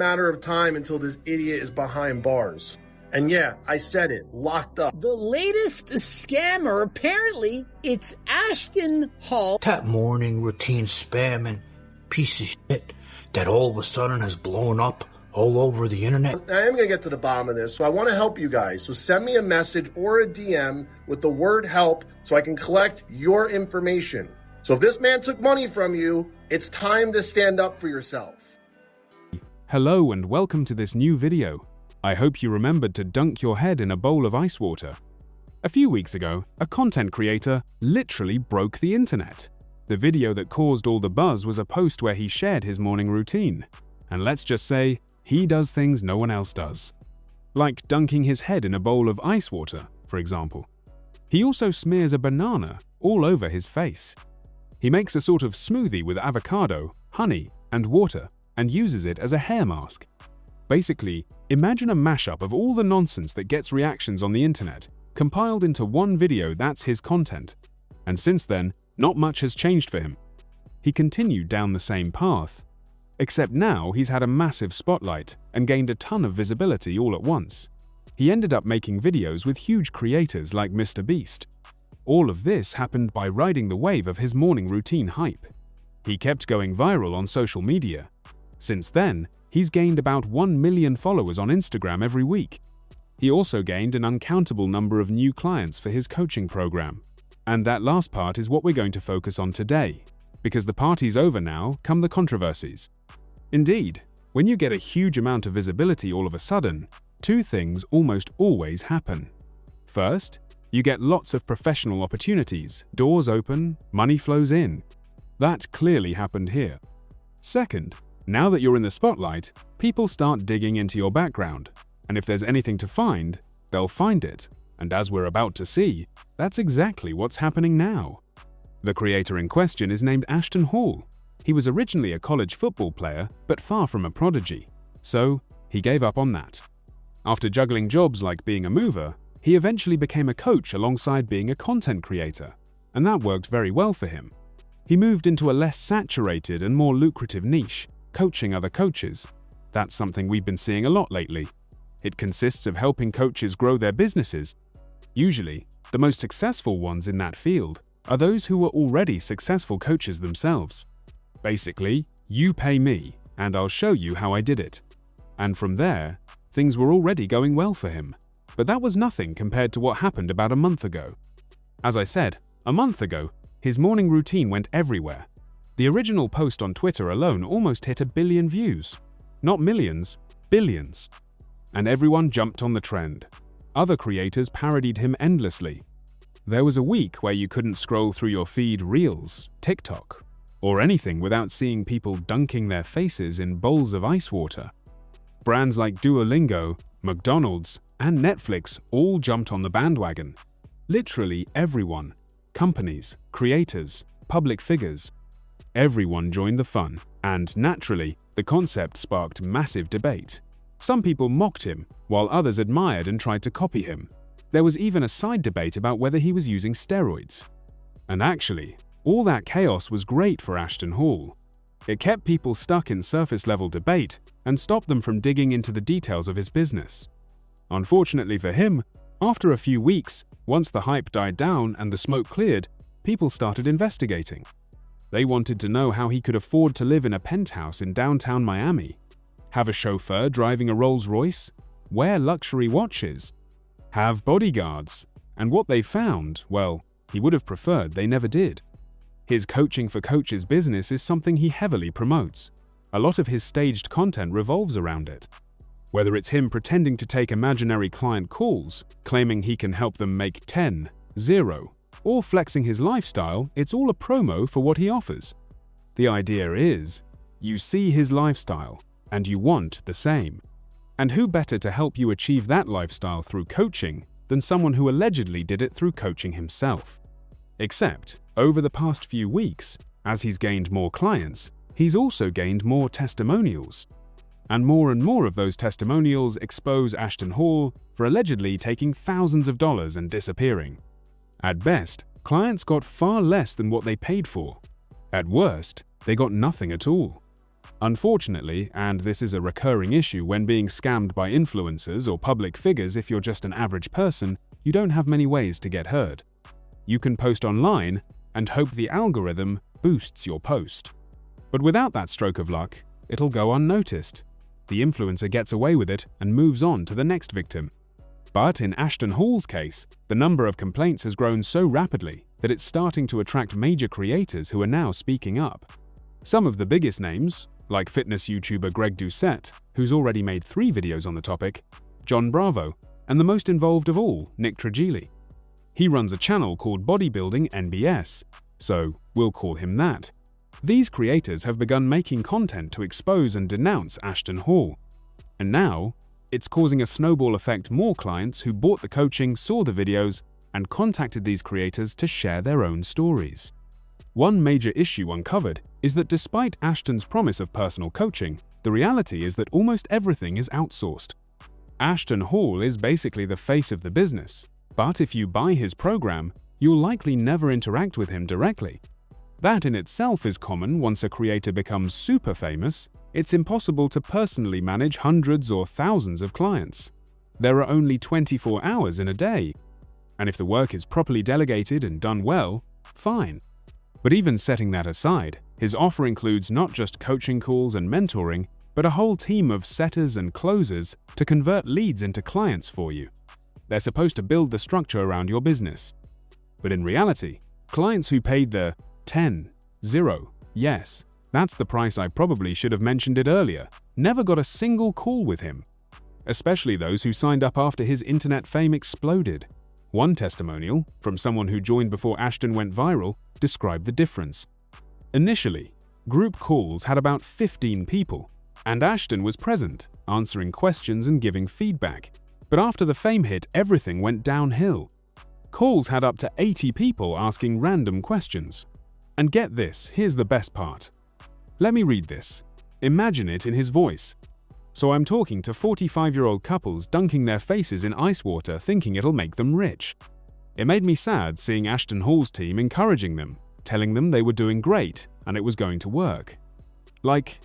Matter of time until this idiot is behind bars. And yeah, I said it, locked up. The latest scammer, apparently, it's Ashton Hall. That morning routine spamming piece of shit that all of a sudden has blown up all over the internet. I am going to get to the bottom of this, so I want to help you guys. So send me a message or a DM with the word help so I can collect your information. So if this man took money from you, it's time to stand up for yourself. Hello and welcome to this new video. I hope you remembered to dunk your head in a bowl of ice water. A few weeks ago, a content creator literally broke the internet. The video that caused all the buzz was a post where he shared his morning routine. And let's just say, he does things no one else does. Like dunking his head in a bowl of ice water, for example. He also smears a banana all over his face. He makes a sort of smoothie with avocado, honey, and water, and uses it as a hair mask. Basically, imagine a mashup of all the nonsense that gets reactions on the internet, compiled into one video that's his content. And since then, not much has changed for him. He continued down the same path. Except now he's had a massive spotlight and gained a ton of visibility all at once. He ended up making videos with huge creators like Mr. Beast. All of this happened by riding the wave of his morning routine hype. He kept going viral on social media. Since then, he's gained about 1 million followers on Instagram every week. He also gained an uncountable number of new clients for his coaching program. And that last part is what we're going to focus on today, because the party's over now come the controversies. Indeed, when you get a huge amount of visibility all of a sudden, two things almost always happen. First, you get lots of professional opportunities, doors open, money flows in. That clearly happened here. Second, now that you're in the spotlight, people start digging into your background, and if there's anything to find, they'll find it. And as we're about to see, that's exactly what's happening now. The creator in question is named Ashton Hall. He was originally a college football player, but far from a prodigy, so he gave up on that. After juggling jobs like being a mover, he eventually became a coach alongside being a content creator, and that worked very well for him. He moved into a less saturated and more lucrative niche, coaching other coaches. That's something we've been seeing a lot lately. It consists of helping coaches grow their businesses. Usually, the most successful ones in that field are those who were already successful coaches themselves. Basically, you pay me, and I'll show you how I did it. And from there, things were already going well for him. But that was nothing compared to what happened about a month ago. As I said, a month ago, his morning routine went everywhere. The original post on Twitter alone almost hit 1 billion views. Not millions, billions. And everyone jumped on the trend. Other creators parodied him endlessly. There was a week where you couldn't scroll through your feed Reels, TikTok, or anything without seeing people dunking their faces in bowls of ice water. Brands like Duolingo, McDonald's, and Netflix all jumped on the bandwagon. Literally everyone. Companies, creators, public figures. Everyone joined the fun, and naturally, the concept sparked massive debate. Some people mocked him, while others admired and tried to copy him. There was even a side debate about whether he was using steroids. And actually, all that chaos was great for Ashton Hall. It kept people stuck in surface-level debate and stopped them from digging into the details of his business. Unfortunately for him, after a few weeks, once the hype died down and the smoke cleared, people started investigating. They wanted to know how he could afford to live in a penthouse in downtown Miami, have a chauffeur driving a Rolls-Royce, wear luxury watches, have bodyguards, and what they found, well, he would have preferred they never did. His Coaching for Coaches business is something he heavily promotes. A lot of his staged content revolves around it. Whether it's him pretending to take imaginary client calls, claiming he can help them make 10, 0, or flexing his lifestyle, it's all a promo for what he offers. The idea is, you see his lifestyle, and you want the same. And who better to help you achieve that lifestyle through coaching than someone who allegedly did it through coaching himself? Except, over the past few weeks, as he's gained more clients, he's also gained more testimonials. And more of those testimonials expose Ashton Hall for allegedly taking thousands of dollars and disappearing. At best, clients got far less than what they paid for. At worst, they got nothing at all. Unfortunately, and this is a recurring issue when being scammed by influencers or public figures, if you're just an average person, you don't have many ways to get heard. You can post online and hope the algorithm boosts your post. But without that stroke of luck, it'll go unnoticed. The influencer gets away with it and moves on to the next victim. But in Ashton Hall's case, the number of complaints has grown so rapidly that it's starting to attract major creators who are now speaking up. Some of the biggest names, like fitness YouTuber Greg Doucette, who's already made 3 videos on the topic, John Bravo, and the most involved of all, Nick Trigili. He runs a channel called Bodybuilding NBS, so we'll call him that. These creators have begun making content to expose and denounce Ashton Hall. And now, it's causing a snowball effect. More clients who bought the coaching saw the videos and contacted these creators to share their own stories. One major issue uncovered is that despite Ashton's promise of personal coaching, the reality is that almost everything is outsourced. Ashton Hall is basically the face of the business, but if you buy his program, you'll likely never interact with him directly. That in itself is common. Once a creator becomes super famous, it's impossible to personally manage hundreds or thousands of clients. There are only 24 hours in a day, and if the work is properly delegated and done well, fine. But even setting that aside, his offer includes not just coaching calls and mentoring, but a whole team of setters and closers to convert leads into clients for you. They're supposed to build the structure around your business. But in reality, clients who paid the 10, 0, yes, that's the price, I probably should have mentioned it earlier, never got a single call with him. Especially those who signed up after his internet fame exploded. One testimonial, from someone who joined before Ashton went viral, described the difference. Initially, group calls had about 15 people, and Ashton was present, answering questions and giving feedback. But after the fame hit, everything went downhill. Calls had up to 80 people asking random questions. And get this, here's the best part. Let me read this. Imagine it in his voice. So I'm talking to 45-year-old couples dunking their faces in ice water thinking it'll make them rich. It made me sad seeing Ashton Hall's team encouraging them, telling them they were doing great and it was going to work. Like,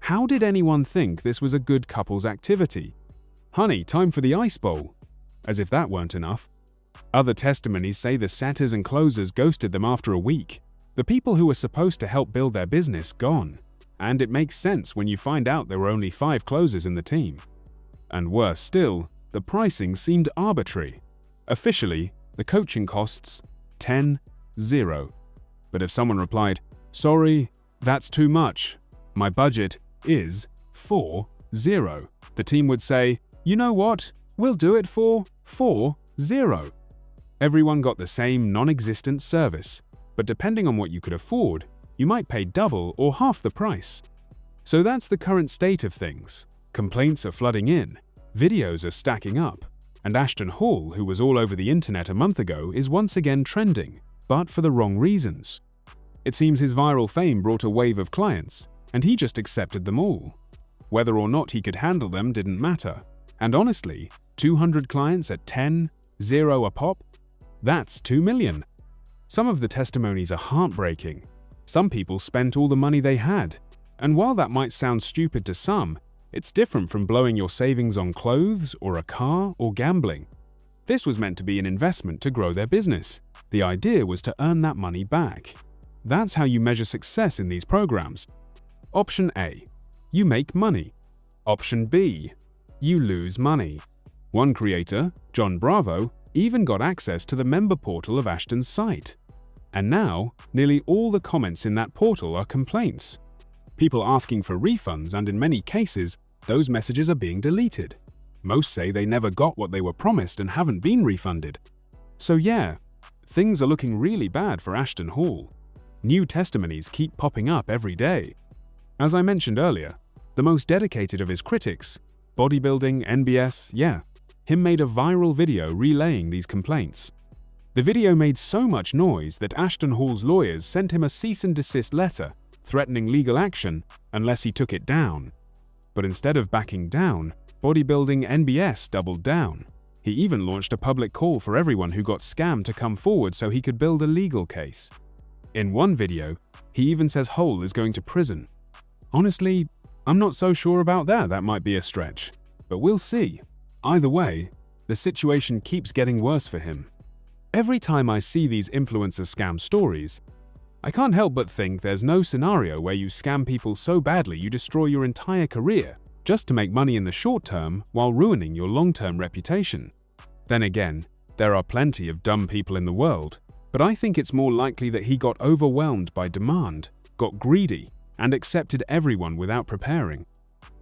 how did anyone think this was a good couple's activity? Honey, time for the ice bowl. As if that weren't enough. Other testimonies say the setters and closers ghosted them after a week. The people who were supposed to help build their business gone. And it makes sense when you find out there were only 5 closers in the team. And worse still, the pricing seemed arbitrary. Officially, the coaching costs 10-0. But if someone replied, "Sorry, that's too much. My budget is 4-0, the team would say, "You know what? We'll do it for 4-0. Everyone got the same non-existent service, but depending on what you could afford, you might pay double or half the price. So that's the current state of things. Complaints are flooding in, videos are stacking up, and Ashton Hall, who was all over the internet a month ago, is once again trending, but for the wrong reasons. It seems his viral fame brought a wave of clients, and he just accepted them all. Whether or not he could handle them didn't matter. And honestly, 200 clients at 10-0 a pop? That's 2 million. Some of the testimonies are heartbreaking. Some people spent all the money they had. And while that might sound stupid to some, it's different from blowing your savings on clothes or a car or gambling. This was meant to be an investment to grow their business. The idea was to earn that money back. That's how you measure success in these programs. Option A, you make money. Option B, you lose money. One creator, John Bravo, even got access to the member portal of Ashton's site. And now, nearly all the comments in that portal are complaints. People asking for refunds, and in many cases, those messages are being deleted. Most say they never got what they were promised and haven't been refunded. So yeah, things are looking really bad for Ashton Hall. New testimonies keep popping up every day. As I mentioned earlier, the most dedicated of his critics, Bodybuilding NBS, him made a viral video relaying these complaints. The video made so much noise that Ashton Hall's lawyers sent him a cease and desist letter threatening legal action unless he took it down. But instead of backing down, Bodybuilding NBS doubled down. He even launched a public call for everyone who got scammed to come forward so he could build a legal case. In one video, he even says Hall is going to prison. Honestly, I'm not so sure about that. That might be a stretch. But we'll see. Either way, the situation keeps getting worse for him. Every time I see these influencer scam stories, I can't help but think there's no scenario where you scam people so badly you destroy your entire career just to make money in the short term while ruining your long-term reputation. Then again, there are plenty of dumb people in the world, but I think it's more likely that he got overwhelmed by demand, got greedy, and accepted everyone without preparing.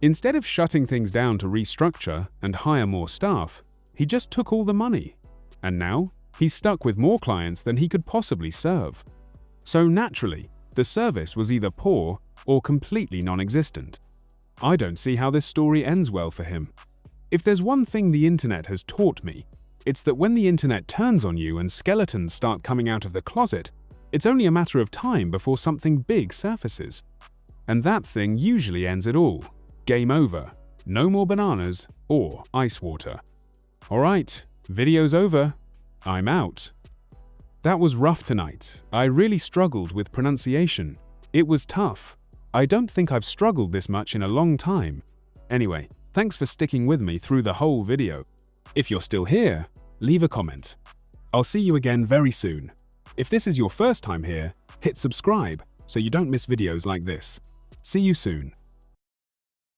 Instead of shutting things down to restructure and hire more staff, he just took all the money. And now, he's stuck with more clients than he could possibly serve. So naturally, the service was either poor or completely non-existent. I don't see how this story ends well for him. If there's one thing the internet has taught me, it's that when the internet turns on you and skeletons start coming out of the closet, it's only a matter of time before something big surfaces. And that thing usually ends it all. Game over. No more bananas or ice water. Alright, video's over. I'm out. That was rough tonight. I really struggled with pronunciation. It was tough. I don't think I've struggled this much in a long time. Anyway, thanks for sticking with me through the whole video. If you're still here, leave a comment. I'll see you again very soon. If this is your first time here, hit subscribe so you don't miss videos like this. See you soon.